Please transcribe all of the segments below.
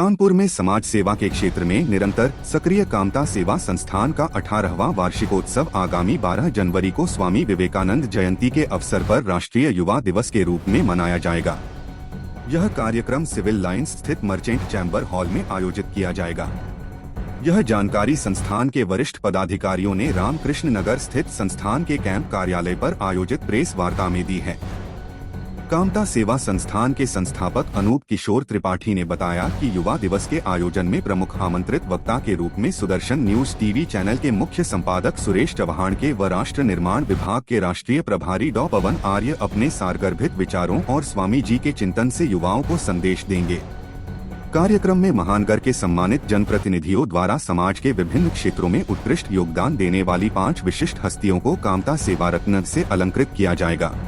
कानपुर में समाज सेवा के क्षेत्र में निरंतर सक्रिय कामता सेवा संस्थान का 18वां वार्षिकोत्सव आगामी 12 जनवरी को स्वामी विवेकानंद जयंती के अवसर पर राष्ट्रीय युवा दिवस के रूप में मनाया जाएगा। यह कार्यक्रम सिविल लाइंस स्थित मर्चेंट चैम्बर हॉल में आयोजित किया जाएगा। यह जानकारी संस्थान के वरिष्ठ पदाधिकारियों ने रामकृष्ण नगर स्थित संस्थान के कैंप कार्यालय पर आयोजित प्रेस वार्ता में दी है। कामता सेवा संस्थान के संस्थापक अनूप किशोर त्रिपाठी ने बताया कि युवा दिवस के आयोजन में प्रमुख आमंत्रित वक्ता के रूप में सुदर्शन न्यूज टीवी चैनल के मुख्य संपादक सुरेश चौहान के व राष्ट्र निर्माण विभाग के राष्ट्रीय प्रभारी डॉ पवन आर्य अपने सारगर्भित विचारों और स्वामी जी के चिंतन से युवाओं को संदेश देंगे। कार्यक्रम में महानगर के सम्मानित जनप्रतिनिधियों द्वारा समाज के विभिन्न क्षेत्रों में उत्कृष्ट योगदान देने वाली 5 विशिष्ट हस्तियों को कामता सेवा रत्न से अलंकृत किया जाएगा।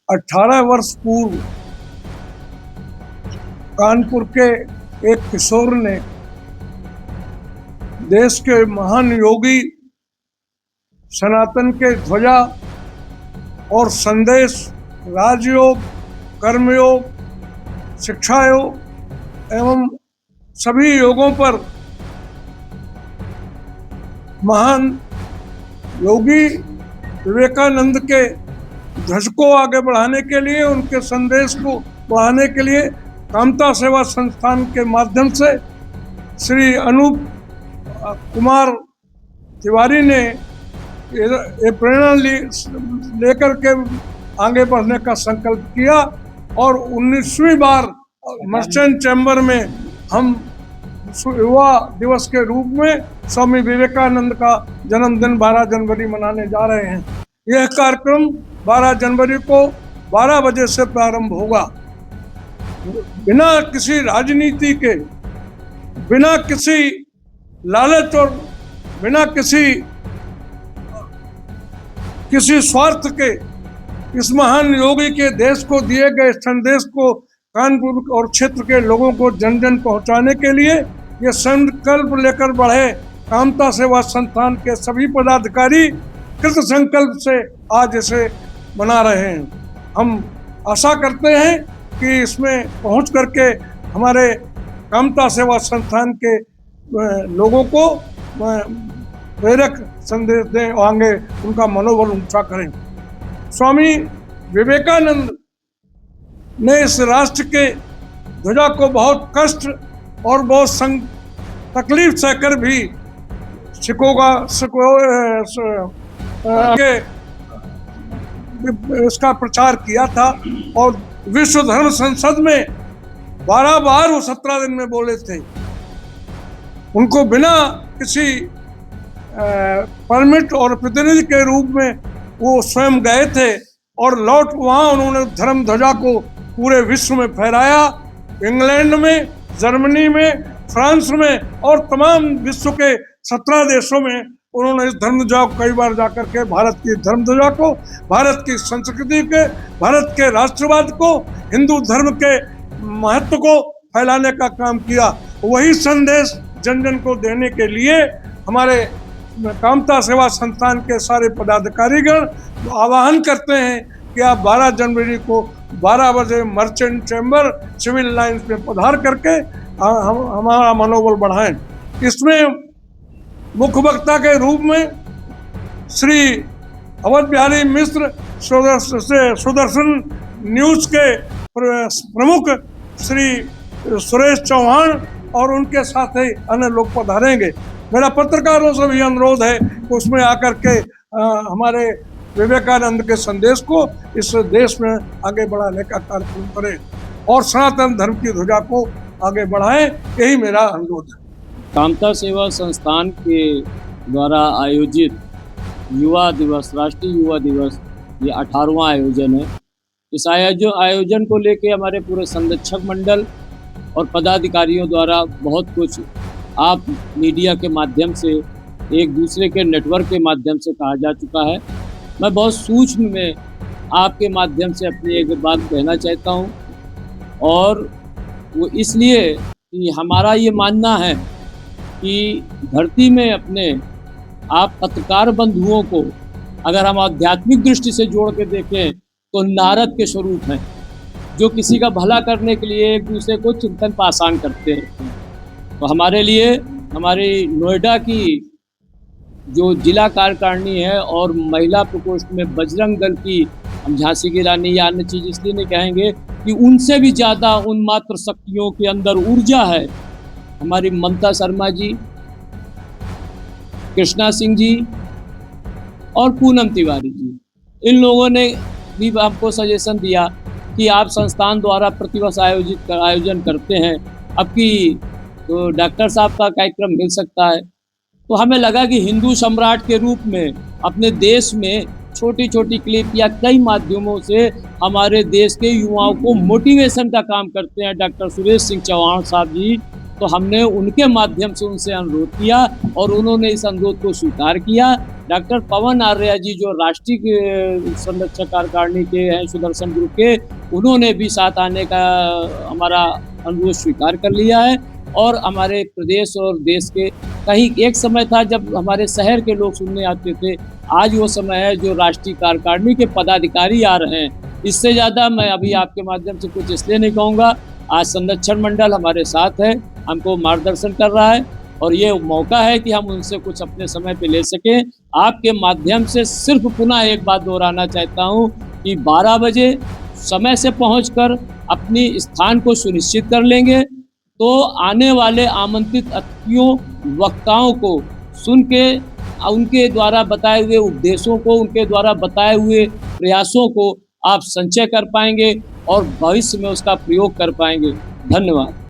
18 वर्ष पूर्व कानपुर के एक किशोर ने देश के महान योगी सनातन के ध्वजा और संदेश राजयोग, कर्मयोग, शिक्षा योग एवं सभी योगों पर महान योगी विवेकानंद के ध्वज को आगे बढ़ाने के लिए, उनके संदेश को बढ़ाने के लिए कामता सेवा संस्थान के माध्यम से श्री अनूप कुमार तिवारी ने ये प्रेरणा लेकर के आगे बढ़ने का संकल्प किया और 19वीं बार मर्चेंट चैम्बर में हम युवा दिवस के रूप में स्वामी विवेकानंद का जन्मदिन 12 जनवरी मनाने जा रहे हैं। यह कार्यक्रम 12 जनवरी को 12 बजे से प्रारंभ होगा। बिना किसी राजनीति के, बिना किसी लालच और बिना किसी स्वार्थ के इस महान योगी के देश को दिए गए संदेश को कानपुर और क्षेत्र के लोगों को जन जन पहुंचाने के लिए ये संकल्प लेकर बढ़े कामता सेवा संस्थान के सभी पदाधिकारी कृत संकल्प से आज इसे मना रहे हैं। हम आशा करते हैं कि इसमें पहुंच करके हमारे कामता सेवा संस्थान के लोगों को प्रेरक संदेश दें और आगे उनका मनोबल ऊंचा करें। स्वामी विवेकानंद ने इस राष्ट्र के ध्वजा को बहुत कष्ट और बहुत तकलीफ सहकर भी इसका प्रचार किया था और विश्व धर्म संसद में 12 बार वो 17 दिन में बोले थे। उनको बिना किसी परमिट और प्रतिनिधि के रूप में वो स्वयं गए थे और लौट वहां उन्होंने धर्म ध्वजा को पूरे विश्व में फहराया। इंग्लैंड में, जर्मनी में, फ्रांस में और तमाम विश्व के 17 देशों में उन्होंने इस धर्म ध्वजा को कई बार जाकर के भारत की धर्म ध्वजा को, भारत की संस्कृति के, भारत के राष्ट्रवाद को, हिंदू धर्म के महत्व को फैलाने का काम किया। वही संदेश जन जन को देने के लिए हमारे कामता सेवा संस्थान के सारे पदाधिकारीगण आह्वान करते हैं कि आप 12 जनवरी को 12 बजे मर्चेंट चैम्बर सिविल लाइंस में पधार करके हमारा मनोबल बढ़ाएं। इसमें मुख्य वक्ता के रूप में श्री अवध बिहारी मिश्र सुदर्शन न्यूज के प्रमुख श्री सुरेश चौहान और उनके साथ ही अन्य लोग पधारेंगे। मेरा पत्रकारों से भी अनुरोध है कि उसमें आकर के हमारे विवेकानंद के संदेश को इस देश में आगे बढ़ाने का कार्यक्रम करें और सनातन धर्म की ध्वजा को आगे बढ़ाएं, यही मेरा अनुरोध है। कामता सेवा संस्थान के द्वारा आयोजित युवा दिवस, राष्ट्रीय युवा दिवस, ये 18वां आयोजन है। इस आयोजन को लेके हमारे पूरे संरक्षक मंडल और पदाधिकारियों द्वारा बहुत कुछ आप मीडिया के माध्यम से, एक दूसरे के नेटवर्क के माध्यम से कहा जा चुका है। मैं बहुत सूक्ष्म में आपके माध्यम से अपनी एक बात कहना चाहता हूँ और वो इसलिए कि हमारा ये मानना है कि धरती में अपने आप पत्रकार बंधुओं को अगर हम आध्यात्मिक दृष्टि से जोड़ के देखें तो नारद के स्वरूप हैं। जो किसी का भला करने के लिए एक दूसरे को चिंतन पासान करते हैं। तो हमारे लिए हमारी नोएडा की जो जिला कार्यकारिणी है और महिला प्रकोष्ठ में बजरंग दल की, हम झांसी की रानी या अन्य चीज़ इसलिए नहीं कहेंगे कि उनसे भी ज़्यादा उन्मात्र शक्तियों के अंदर ऊर्जा है। हमारी ममता शर्मा जी, कृष्णा सिंह जी और पूनम तिवारी जी, इन लोगों ने भी हमको सजेशन दिया कि आप संस्थान द्वारा प्रतिवर्ष आयोजन करते हैं, अब की तो डॉक्टर साहब का कार्यक्रम मिल सकता है। तो हमें लगा कि हिंदू सम्राट के रूप में अपने देश में छोटी छोटी क्लिप या कई माध्यमों से हमारे देश के युवाओं को मोटिवेशन का काम करते हैं डॉक्टर सुरेश सिंह चौहान साहब जी। तो हमने उनके माध्यम से उनसे अनुरोध किया और उन्होंने इस अनुरोध को स्वीकार किया। डॉक्टर पवन आर्या जी जो राष्ट्रीय संरक्षक कार्यकारिणी के हैं सुदर्शन ग्रुप के, उन्होंने भी साथ आने का हमारा अनुरोध स्वीकार कर लिया है। और हमारे प्रदेश और देश के कहीं एक समय था जब हमारे शहर के लोग सुनने आते थे, आज वो समय है जो राष्ट्रीय कार्यकारिणी के पदाधिकारी आ रहे हैं। इससे ज़्यादा मैं अभी आपके माध्यम से कुछ इसलिए नहीं कहूँगा। आज संरक्षण मंडल हमारे साथ है, हमको मार्गदर्शन कर रहा है और ये मौका है कि हम उनसे कुछ अपने समय पे ले सकें। आपके माध्यम से सिर्फ पुनः एक बात दोहराना चाहता हूँ कि 12 बजे समय से पहुँचकर अपनी स्थान को सुनिश्चित कर लेंगे तो आने वाले आमंत्रित अतिथियों, वक्ताओं को सुन के उनके द्वारा बताए हुए उपदेशों को, उनके द्वारा बताए हुए प्रयासों को आप संचय कर पाएंगे और भविष्य में उसका प्रयोग कर पाएंगे। धन्यवाद।